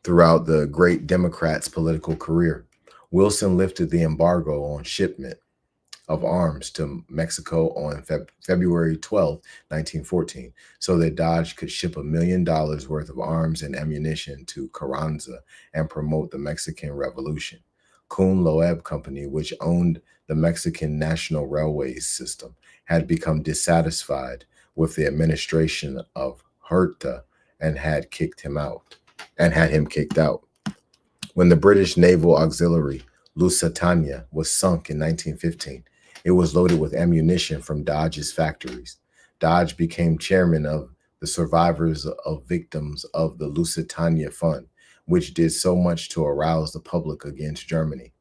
throughout the great Democrat's political career. Wilson lifted the embargo on shipment of arms to Mexico on February 12, 1914, so that Dodge could ship $1 million worth of arms and ammunition to Carranza and promote the Mexican Revolution. Coon Loeb Company, which owned the Mexican National Railways system, had become dissatisfied with the administration of Huerta and had him kicked out. When the British naval auxiliary Lusitania was sunk in 1915, it was loaded with ammunition from Dodge's factories. Dodge became chairman of the survivors of victims of the Lusitania Fund, which did so much to arouse the public against Germany.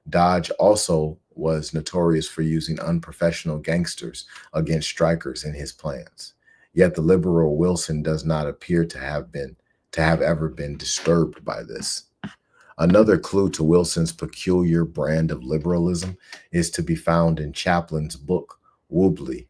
Dodge also was notorious for using unprofessional gangsters against strikers in his plans. Yet the liberal Wilson does not appear to have ever been disturbed by this. Another clue to Wilson's peculiar brand of liberalism is to be found in Chaplin's book, Wobbly,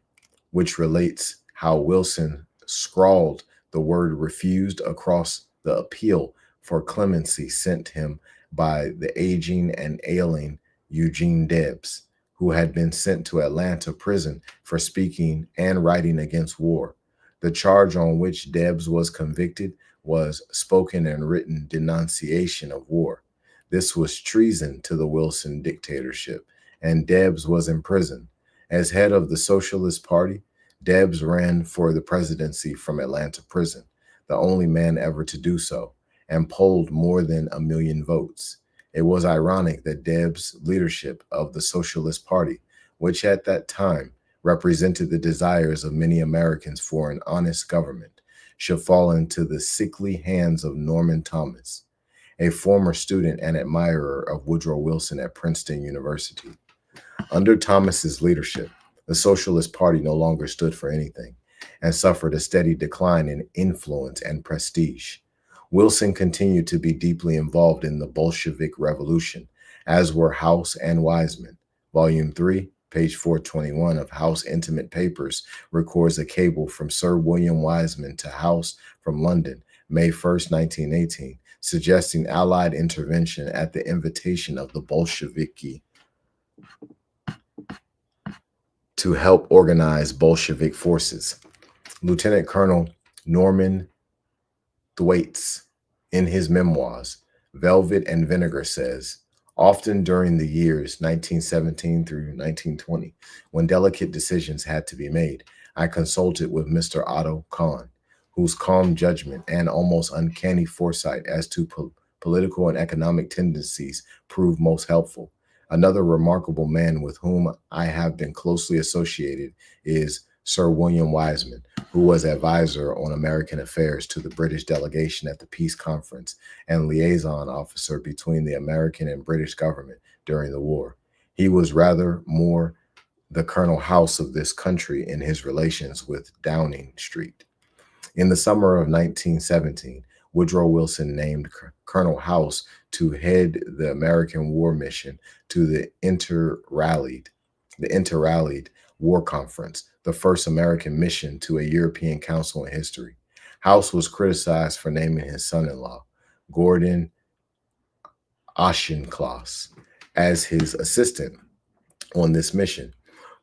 which relates how Wilson scrawled the word refused across the appeal for clemency sent him by the aging and ailing Eugene Debs, who had been sent to Atlanta prison for speaking and writing against war. The charge on which Debs was convicted was spoken and written denunciation of war. This was treason to the Wilson dictatorship, and Debs was imprisoned. As head of the Socialist Party, Debs ran for the presidency from Atlanta prison, the only man ever to do so, and polled more than 1 million votes. It was ironic that Debs' leadership of the Socialist Party, which at that time represented the desires of many Americans for an honest government, should fall into the sickly hands of Norman Thomas, a former student and admirer of Woodrow Wilson at Princeton University. Under Thomas's leadership, the Socialist Party no longer stood for anything and suffered a steady decline in influence and prestige. Wilson continued to be deeply involved in the Bolshevik Revolution, as were House and Wiseman. Volume 3, page 421 of House Intimate Papers records a cable from Sir William Wiseman to House from London, May 1st, 1918, suggesting Allied intervention at the invitation of the Bolsheviki to help organize Bolshevik forces. Lieutenant Colonel Norman Thwaites, in his memoirs, Velvet and Vinegar, says, often during the years 1917 through 1920, when delicate decisions had to be made, I consulted with Mr. Otto Kahn, whose calm judgment and almost uncanny foresight as to political and economic tendencies proved most helpful. Another remarkable man with whom I have been closely associated is Sir William Wiseman, who was advisor on American affairs to the British delegation at the Peace Conference and liaison officer between the American and British government during the war. He was rather more the Colonel House of this country in his relations with Downing Street. In the summer of 1917, Woodrow Wilson named Colonel House to head the American War Mission to the Interallied War Conference, the first American mission to a European council in history. House was criticized for naming his son-in-law, Gordon Auchincloss, as his assistant on this mission.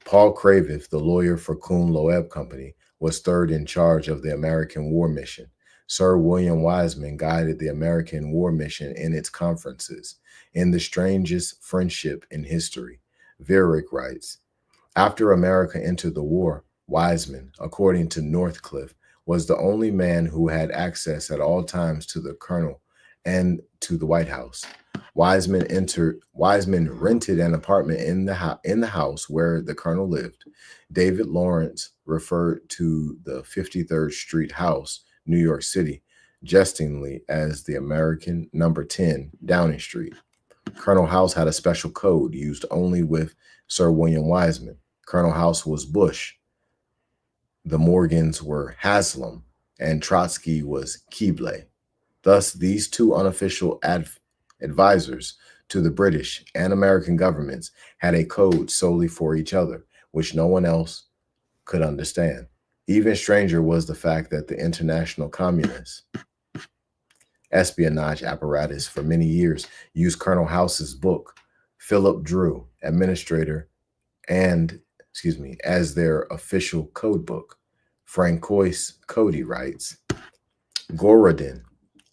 Paul Craviff, the lawyer for Kuhn Loeb Company, was third in charge of the American War Mission. Sir William Wiseman guided the American War Mission in its conferences. In the strangest friendship in history, Viereck writes, after America entered the war, Wiseman, according to Northcliffe, was the only man who had access at all times to the colonel and to the White House. Wiseman rented an apartment in the house where the colonel lived. David Lawrence referred to the 53rd Street house, New York City, jestingly as the American number 10 Downing Street. Colonel House had a special code used only with Sir William Wiseman. Colonel House was Bush. The Morgans were Haslam, and Trotsky was Keble. Thus, these two unofficial advisors to the British and American governments had a code solely for each other, which no one else could understand. Even stranger was the fact that the international communist espionage apparatus for many years used Colonel House's book, Philip Drew, administrator, as their official code book. Francois Cody writes, Gorodin,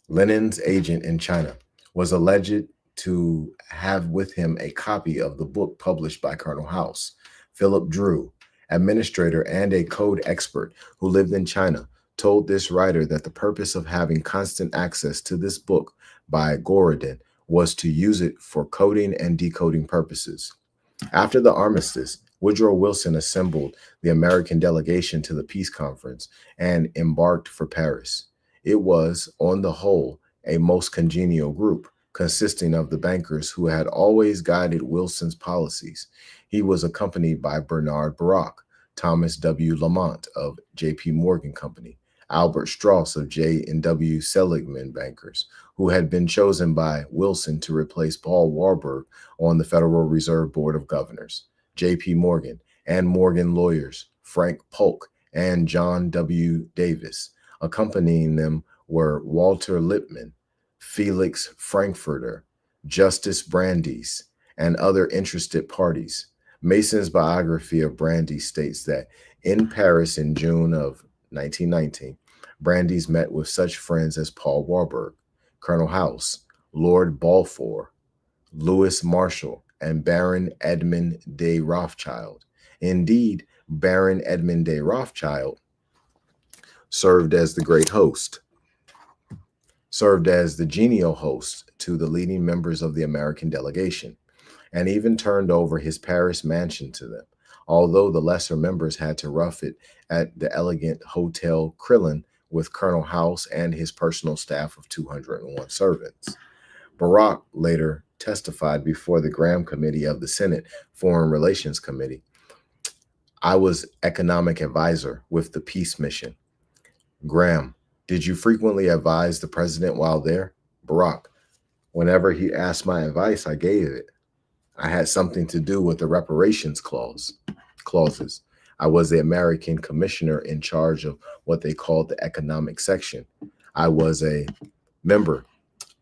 Lenin's agent in China, was alleged to have with him a copy of the book published by Colonel House. Philip Drew, administrator and a code expert who lived in China, told this writer that the purpose of having constant access to this book by Gorodin was to use it for coding and decoding purposes. After the armistice, Woodrow Wilson assembled the American delegation to the peace conference and embarked for Paris. It was, on the whole, a most congenial group, consisting of the bankers who had always guided Wilson's policies. He was accompanied by Bernard Baruch, Thomas W. Lamont of J.P. Morgan Company, Albert Strauss of J&W Seligman Bankers, who had been chosen by Wilson to replace Paul Warburg on the Federal Reserve Board of Governors, J.P. Morgan, and Morgan lawyers, Frank Polk and John W. Davis. Accompanying them were Walter Lippmann, Felix Frankfurter, Justice Brandeis, and other interested parties. Mason's biography of Brandeis states that in Paris in June of 1919, Brandeis met with such friends as Paul Warburg, Colonel House, Lord Balfour, Louis Marshall, and Baron Edmund de Rothschild. Indeed, Baron Edmund de Rothschild served as the great host. served as the genial host to the leading members of the American delegation, and even turned over his Paris mansion to them, although the lesser members had to rough it at the elegant Hotel Crillon with Colonel House and his personal staff of 201 servants. Barack later testified before the Graham Committee of the Senate Foreign Relations Committee. I was economic advisor with the peace mission. Graham, did you frequently advise the president while there? Barack, whenever he asked my advice, I gave it. I had something to do with the reparations clauses. I was the American commissioner in charge of what they called the economic section. I was a member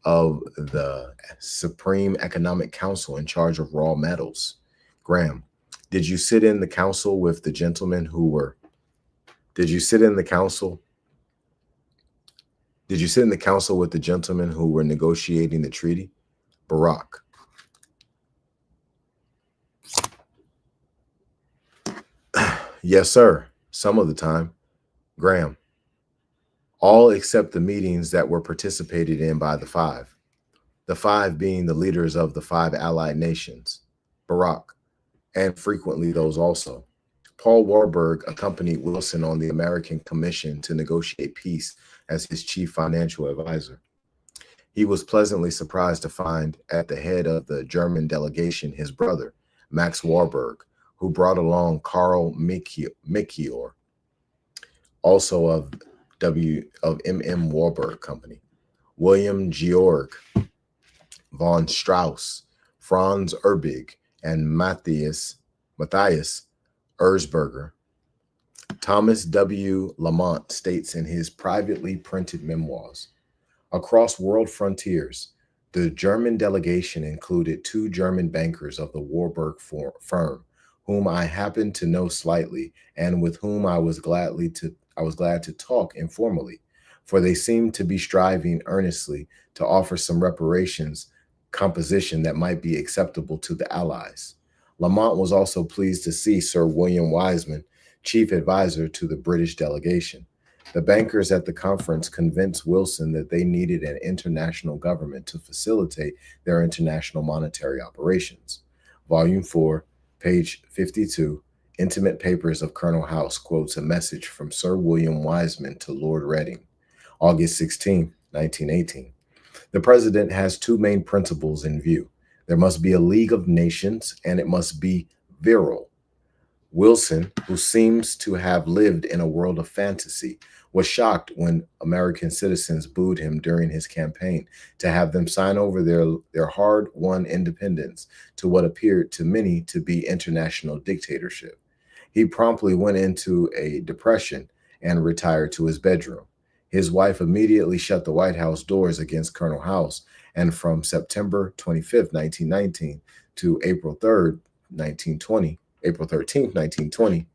of the Supreme Economic Council in charge of raw metals. Graham, did you sit in the council with the gentlemen who were Did you sit in the council? Did you sit in the council with the gentlemen who were negotiating the treaty? Barack. Yes, sir. Some of the time. Graham. All except the meetings that were participated in by the five. The five being the leaders of the 5 allied nations. Barack. And frequently those also. Paul Warburg accompanied Wilson on the American Commission to negotiate peace as his chief financial advisor. He was pleasantly surprised to find at the head of the German delegation his brother, Max Warburg, who brought along Karl Michior, also of M.M. Warburg Company, William Georg von Strauss, Franz Erbig, and Matthias Erzberger. Thomas W. Lamont states in his privately printed memoirs, across world frontiers, the German delegation included 2 German bankers of the Warburg firm, whom I happened to know slightly, and with whom I was glad to talk informally, for they seemed to be striving earnestly to offer some reparations composition that might be acceptable to the Allies. Lamont was also pleased to see Sir William Wiseman, chief advisor to the British delegation. The bankers at the conference convinced Wilson that they needed an international government to facilitate their international monetary operations. Volume 4, page 52, Intimate Papers of Colonel House quotes a message from Sir William Wiseman to Lord Reading, August 16, 1918. The president has 2 main principles in view. There must be a League of Nations, and it must be virile. Wilson, who seems to have lived in a world of fantasy, was shocked when American citizens booed him during his campaign to have them sign over their hard-won independence to what appeared to many to be international dictatorship. He promptly went into a depression and retired to his bedroom. His wife immediately shut the White House doors against Colonel House, and from September 25, 1919 to April 13, 1920,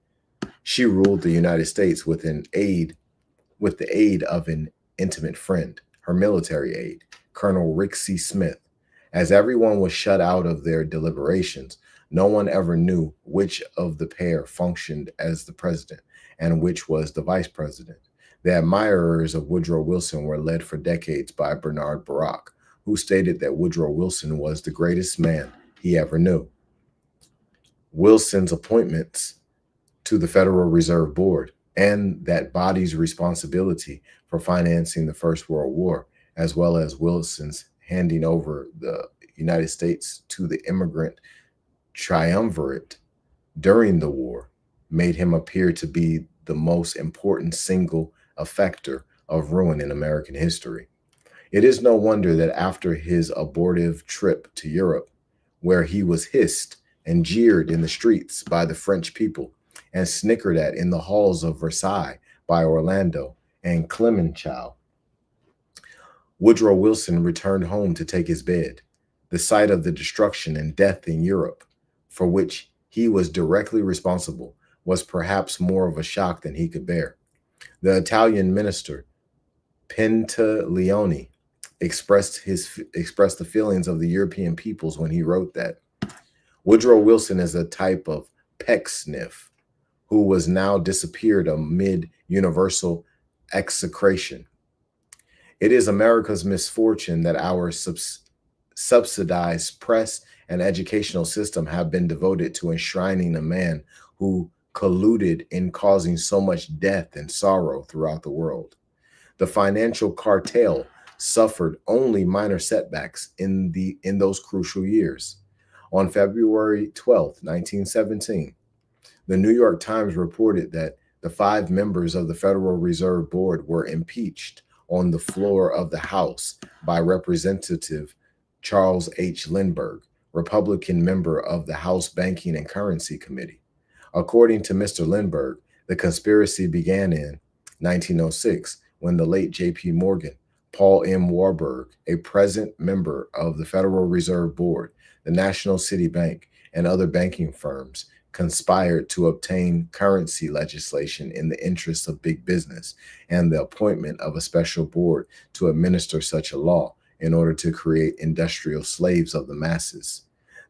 she ruled the United States with the aid of an intimate friend, her military aide, Colonel Rick C. Smith. As everyone was shut out of their deliberations, no one ever knew which of the pair functioned as the president and which was the vice president. The admirers of Woodrow Wilson were led for decades by Bernard Barack, who stated that Woodrow Wilson was the greatest man he ever knew. Wilson's appointments to the Federal Reserve Board and that body's responsibility for financing the First World War, as well as Wilson's handing over the United States to the immigrant triumvirate during the war, made him appear to be the most important single effector of ruin in American history. It is no wonder that after his abortive trip to Europe, where he was hissed and jeered in the streets by the French people and snickered at in the halls of Versailles by Orlando and Clemenceau, Woodrow Wilson returned home to take his bed. The sight of the destruction and death in Europe, for which he was directly responsible, was perhaps more of a shock than he could bear. The Italian minister, Pantaleone, expressed the feelings of the European peoples when he wrote that Woodrow Wilson is a type of Pecksniff who was now disappeared amid universal execration. It is America's misfortune that our subsidized press and educational system have been devoted to enshrining a man who colluded in causing so much death and sorrow throughout the world. The financial cartel suffered only minor setbacks in those crucial years. On February 12th, 1917, the New York Times reported that the 5 members of the Federal Reserve Board were impeached on the floor of the House by Representative Charles H. Lindbergh, Republican member of the House Banking and Currency Committee. According to Mr. Lindbergh, the conspiracy began in 1906 when the late J.P. Morgan, Paul M. Warburg, a present member of the Federal Reserve Board, the National City Bank, and other banking firms conspired to obtain currency legislation in the interests of big business and the appointment of a special board to administer such a law in order to create industrial slaves of the masses.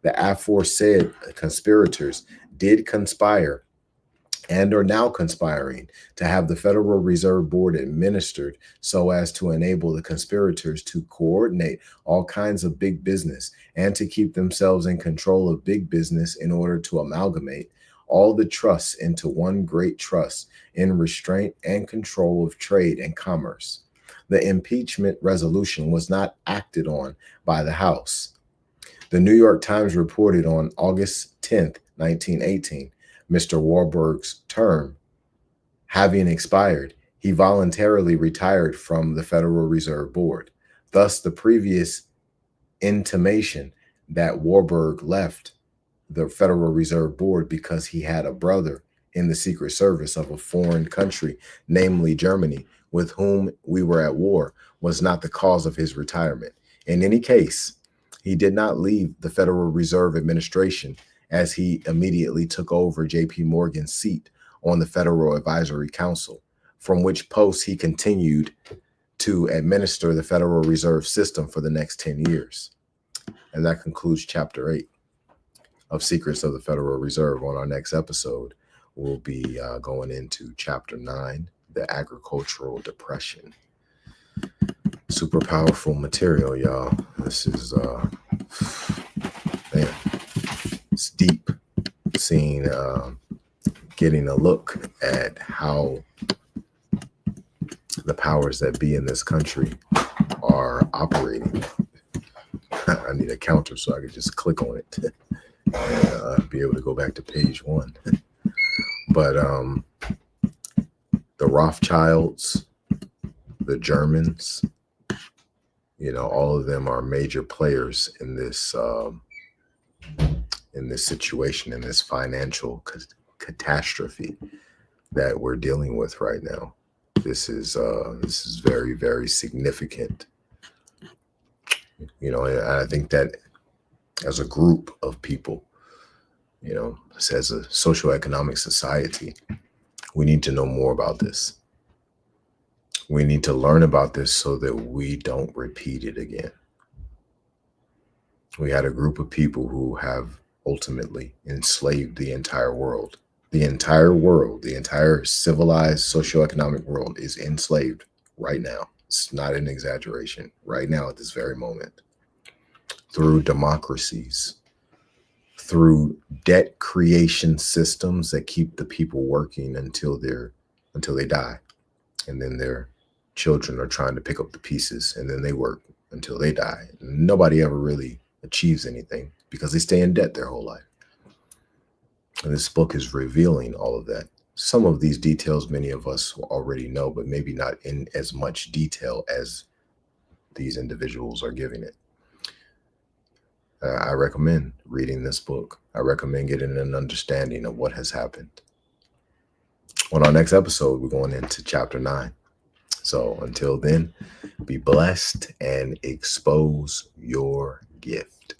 The aforesaid conspirators did conspire and are now conspiring to have the Federal Reserve Board administered so as to enable the conspirators to coordinate all kinds of big business and to keep themselves in control of big business in order to amalgamate all the trusts into one great trust in restraint and control of trade and commerce. The impeachment resolution was not acted on by the House. The New York Times reported on August 10th, 1918, Mr. Warburg's term having expired, he voluntarily retired from the Federal Reserve Board. Thus, the previous intimation that Warburg left the Federal Reserve Board because he had a brother in the Secret Service of a foreign country, namely Germany, with whom we were at war, was not the cause of his retirement. In any case, he did not leave the Federal Reserve Administration, as he immediately took over J.P. Morgan's seat on the Federal Advisory Council, from which post he continued to administer the Federal Reserve System for the next 10 years. And that concludes Chapter 8 of Secrets of the Federal Reserve. On our next episode, we'll be going into Chapter 9, the Agricultural Depression. Super powerful material, y'all. This is, man, it's deep. Seeing, getting a look at how the powers that be in this country are operating. I need a counter so I can just click on it and be able to go back to page 1. But the Rothschilds, the Germans, you know, all of them are major players in this situation, in this financial catastrophe that we're dealing with right now. This is very, very significant. You know, and I think that as a group of people, you know, as a socioeconomic society, we need to know more about this. We need to learn about this so that we don't repeat it again. We had a group of people who have ultimately enslaved the entire world. The entire world, the entire civilized socioeconomic world is enslaved right now. It's not an exaggeration. Right now, at this very moment, through democracies, through debt creation systems that keep the people working until they die, and then their children are trying to pick up the pieces, and then they work until they die. Nobody ever really achieves anything because they stay in debt their whole life. And this book is revealing all of that. Some of these details many of us already know, but maybe not in as much detail as these individuals are giving it. I recommend reading this book. I recommend getting an understanding of what has happened. On our next episode, we're going into Chapter 9. So until then, be blessed and expose your gift.